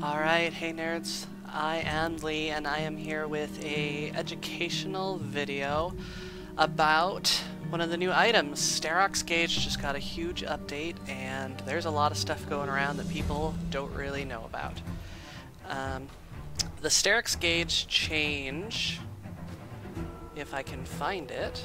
Alright, hey nerds, I am Lee and I am here with a educational video about one of the new items. Steraks gauge just got a huge update and there's a lot of stuff going around that people don't really know about. The Steraks gauge change, if I can find it,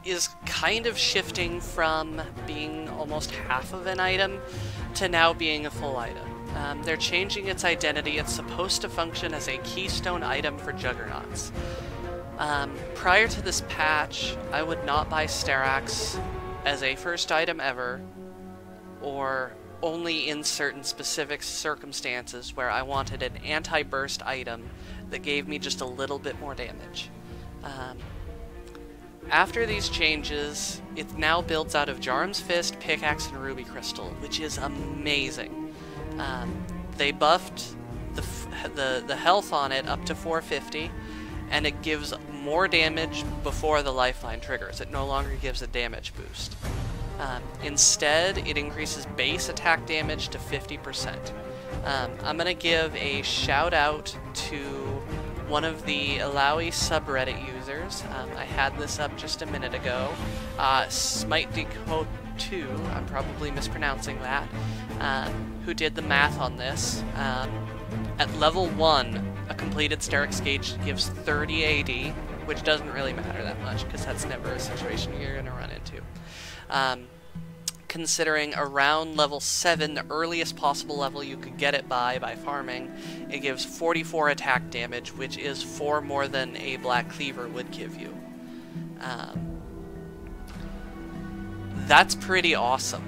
is kind of shifting from being almost half of an item to now being a full item. They're changing its identity. It's supposed to function as a keystone item for juggernauts. Prior to this patch, I would not buy Steraks as a first item ever, or only in certain specific circumstances where I wanted an anti-burst item that gave me just a little bit more damage. After these changes, it now builds out of Jarm's Fist, Pickaxe, and Ruby Crystal, which is amazing. They buffed the health on it up to 450, and it gives more damage before the lifeline triggers. It no longer gives a damage boost. Instead, it increases base attack damage to 50%. I'm going to give a shout out to one of the Illaoi subreddit users. I had this up just a minute ago. SmiteDecode2, I'm probably mispronouncing that, who did the math on this. At level 1, a completed Steraks gauge gives 30 AD, which doesn't really matter that much, because that's never a situation you're going to run into. Considering around level 7, the earliest possible level you could get it by farming, it gives 44 attack damage, which is 4 more than a Black Cleaver would give you. That's pretty awesome.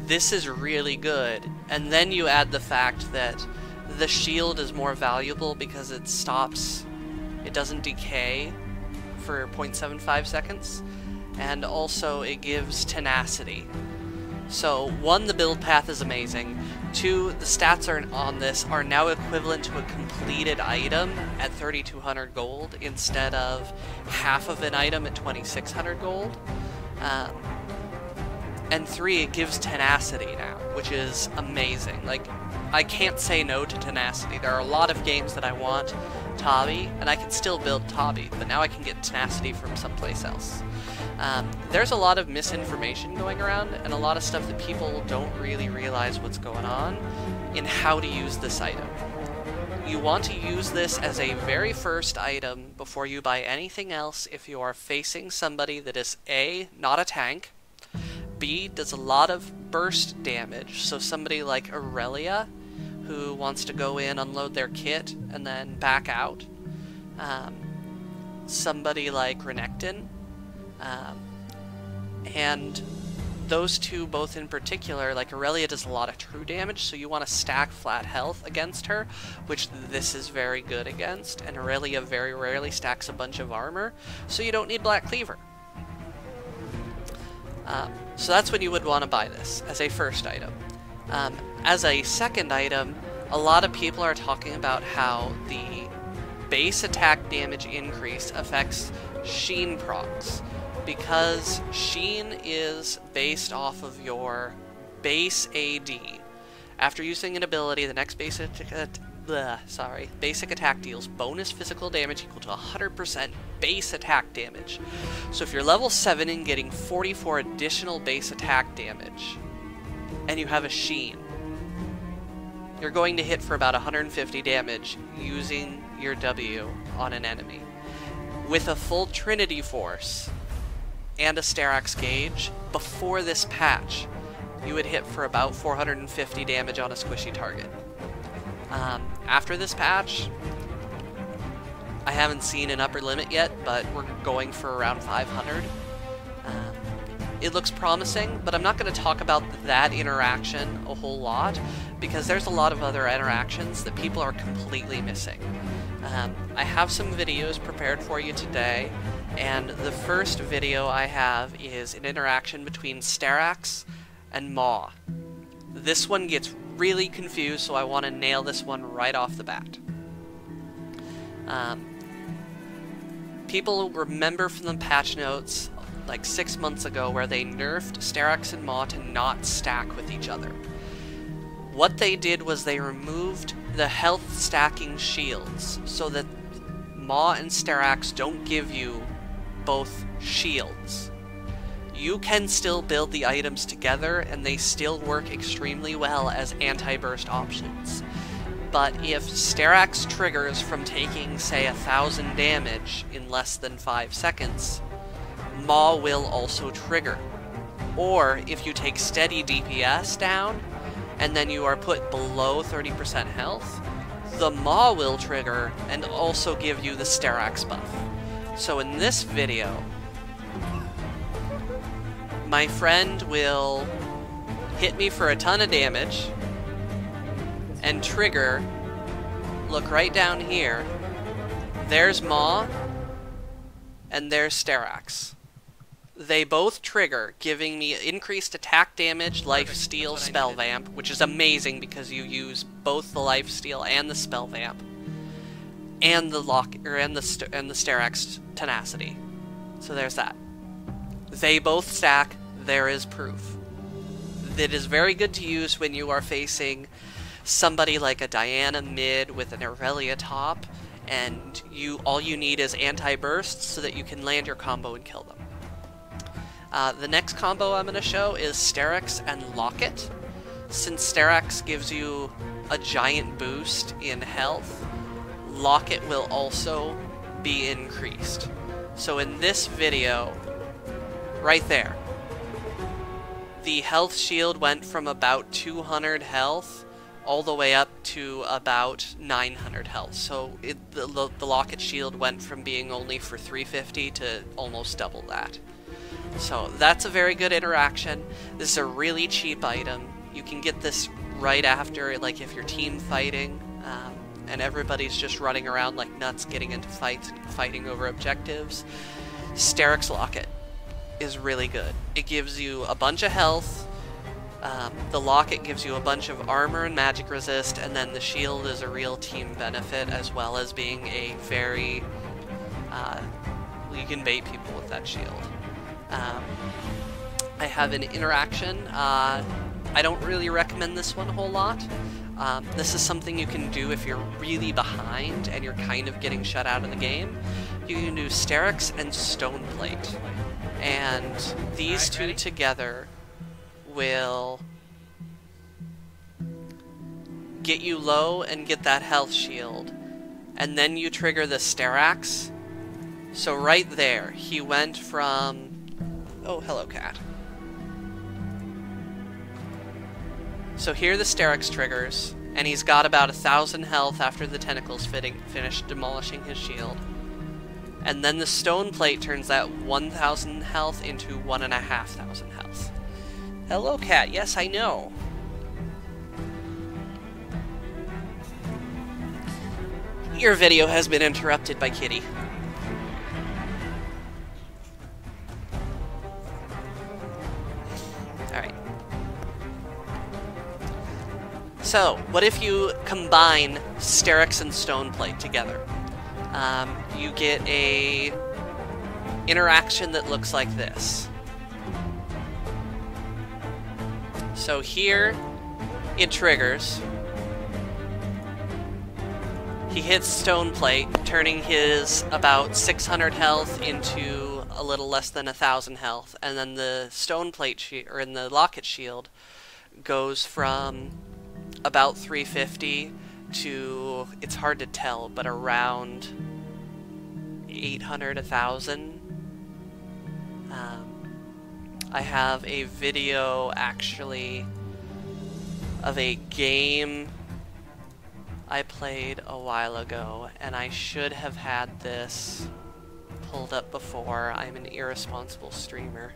This is really good. And then you add the fact that the shield is more valuable because it doesn't decay for 0.75 seconds. And also it gives tenacity. So 1, the build path is amazing. 2, the stats on this are now equivalent to a completed item at 3,200 gold instead of half of an item at 2,600 gold. And 3, it gives tenacity now, which is amazing. Like, I can't say no to tenacity. There are a lot of games that I want Tabi, and I can still build Tabi, but now I can get tenacity from someplace else. There's a lot of misinformation going around, and a lot of stuff that people don't really realize what's going on in how to use this item. You want to use this as a very first item before you buy anything else if you are facing somebody that is A, not a tank, B, does a lot of burst damage, so somebody like Irelia, who wants to go in, unload their kit, and then back out. Somebody like Renekton. And those two both in particular, like Irelia does a lot of true damage, so you want to stack flat health against her, which this is very good against, and Irelia very rarely stacks a bunch of armor, so you don't need Black Cleaver. So that's when you would want to buy this, as a first item. As a second item, a lot of people are talking about how the base attack damage increase affects Sheen procs, because Sheen is based off of your base AD. After using an ability, the next basic attack deals bonus physical damage equal to 100% base attack damage. So if you're level 7 and getting 44 additional base attack damage, and you have a Sheen, you're going to hit for about 150 damage using your W on an enemy. With a full Trinity Force and a Steraks gauge, before this patch, you would hit for about 450 damage on a squishy target. After this patch, I haven't seen an upper limit yet, but we're going for around 500. It looks promising, but I'm not going to talk about that interaction a whole lot, because there's a lot of other interactions that people are completely missing. I have some videos prepared for you today, and the first video I have is an interaction between Steraks and Maw. This one gets really confused, so I want to nail this one right off the bat. People remember from the patch notes like 6 months ago where they nerfed Steraks and Maw to not stack with each other. What they did was they removed the health stacking shields so that Maw and Steraks don't give you both shields. You can still build the items together and they still work extremely well as anti-burst options. But if Steraks triggers from taking, say, 1,000 damage in less than 5 seconds, Maw will also trigger. Or if you take steady DPS down, and then you are put below 30% health, the Maw will trigger and also give you the Steraks buff. So in this video, my friend will hit me for a ton of damage and trigger. Look right down here. There's Maw and there's Steraks. They both trigger, giving me increased attack damage, lifesteal, spell vamp, which is amazing because you use both the lifesteal and the spell vamp, and the Steraks tenacity. So there's that. They both stack. There is proof. It is very good to use when you are facing somebody like a Diana mid with an Irelia top, and all you need is anti-bursts so that you can land your combo and kill them. The next combo I'm going to show is Steraks and Locket. Since Steraks gives you a giant boost in health, Locket will also be increased. So in this video, right there, the health shield went from about 200 health all the way up to about 900 health. So the Locket shield went from being only for 350 to almost double that. So that's a very good interaction. This is a really cheap item. You can get this right after, like if you're team fighting, and everybody's just running around like nuts getting into fights, fighting over objectives. Steraks Locket is really good. It gives you a bunch of health, the Locket gives you a bunch of armor and magic resist, and then the shield is a real team benefit as well as being a very, you can bait people with that shield. I have an interaction. I don't really recommend this one a whole lot. This is something you can do if you're really behind and you're kind of getting shut out of the game. You can do Steraks and Stoneplate. And these two together will get you low and get that health shield. And then you trigger the Steraks. So right there, he went from... Oh, hello, cat. So here the Steraks triggers, and he's got about 1,000 health after the tentacles finished demolishing his shield. And then the stone plate turns that 1,000 health into 1,500 health. Hello, cat. Yes, I know. Your video has been interrupted by Kitty. So, what if you combine Steraks and Stoneplate together? You get a interaction that looks like this. So here, it triggers. He hits Stoneplate, turning his about 600 health into a little less than 1,000 health, and then the Stoneplate or in the Locket shield goes from about 350 to, it's hard to tell, but around 800, 1,000. I have a video actually of a game I played a while ago, and I should have had this pulled up before. I'm an irresponsible streamer.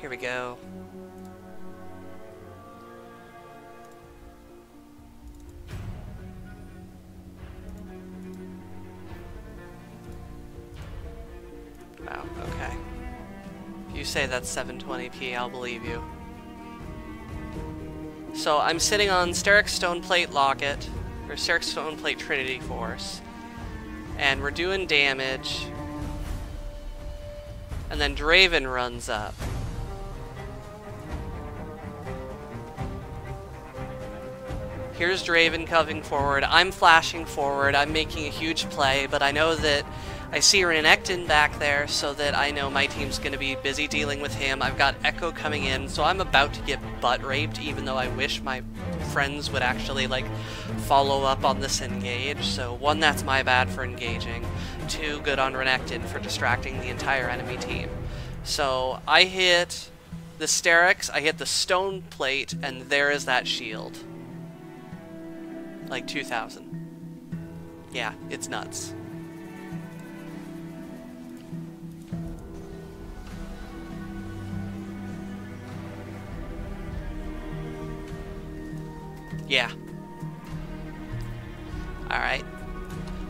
Here we go. you say that's 720p, I'll believe you. So I'm sitting on Steraks Stoneplate Locket, or Steraks Stoneplate Trinity Force, and we're doing damage, and then Draven runs up. Here's Draven coming forward, I'm flashing forward, I'm making a huge play, but I know that I see Renekton back there, so that I know my team's going to be busy dealing with him. I've got Ekko coming in, so I'm about to get butt raped, even though I wish my friends would actually, like, follow up on this engage. So, 1, that's my bad for engaging. 2, good on Renekton for distracting the entire enemy team. So, I hit the Steraks, I hit the stone plate, and there is that shield. Like 2,000. Yeah, it's nuts. Yeah. Alright.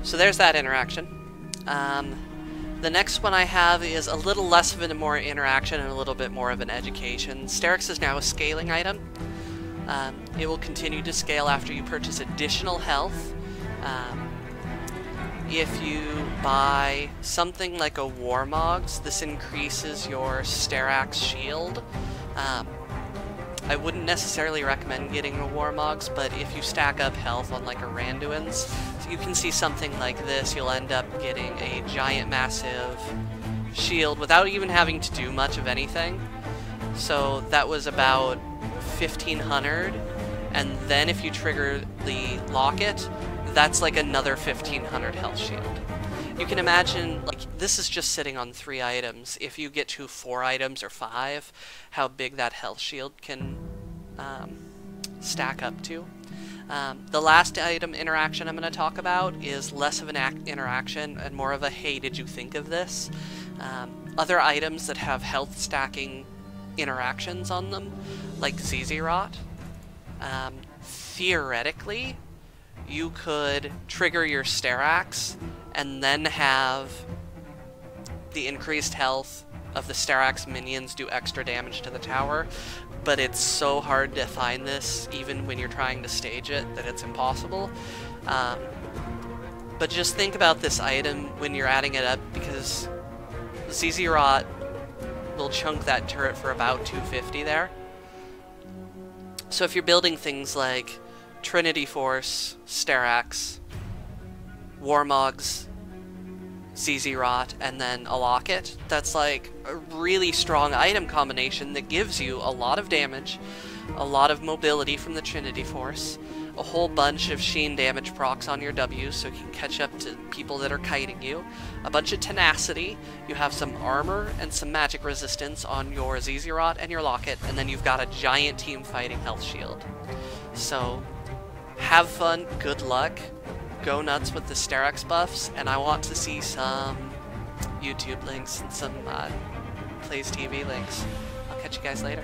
So there's that interaction. The next one I have is a little less of a more interaction and a little bit more of an education. Steraks is now a scaling item. It will continue to scale after you purchase additional health. If you buy something like a Warmogs, this increases your Steraks shield. I wouldn't necessarily recommend getting a Warmogs, but if you stack up health on like a Randuin's, you can see something like this, you'll end up getting a giant massive shield without even having to do much of anything. So that was about 1,500, and then if you trigger the locket, that's like another 1,500 health shield. You can imagine, like, this is just sitting on 3 items. If you get to 4 items or 5, how big that health shield can stack up to. The last item interaction I'm going to talk about is less of an interaction and more of a, hey, did you think of this? Other items that have health stacking interactions on them, like Zizirot, theoretically, you could trigger your Steraks and then have the increased health of the Steraks minions do extra damage to the tower, but it's so hard to find this even when you're trying to stage it that it's impossible. But just think about this item when you're adding it up, because Zizirot will chunk that turret for about 250 there. So if you're building things like Trinity Force, Steraks, Warmogs, Zizirot, and then a Locket, that's like a really strong item combination that gives you a lot of damage, a lot of mobility from the Trinity Force, a whole bunch of Sheen damage procs on your W so you can catch up to people that are kiting you, a bunch of tenacity, you have some armor and some magic resistance on your Zizirot and your Locket, and then you've got a giant team fighting health shield. So have fun, good luck, go nuts with the Steraks buffs, and I want to see some YouTube links and some Plays TV links. I'll catch you guys later.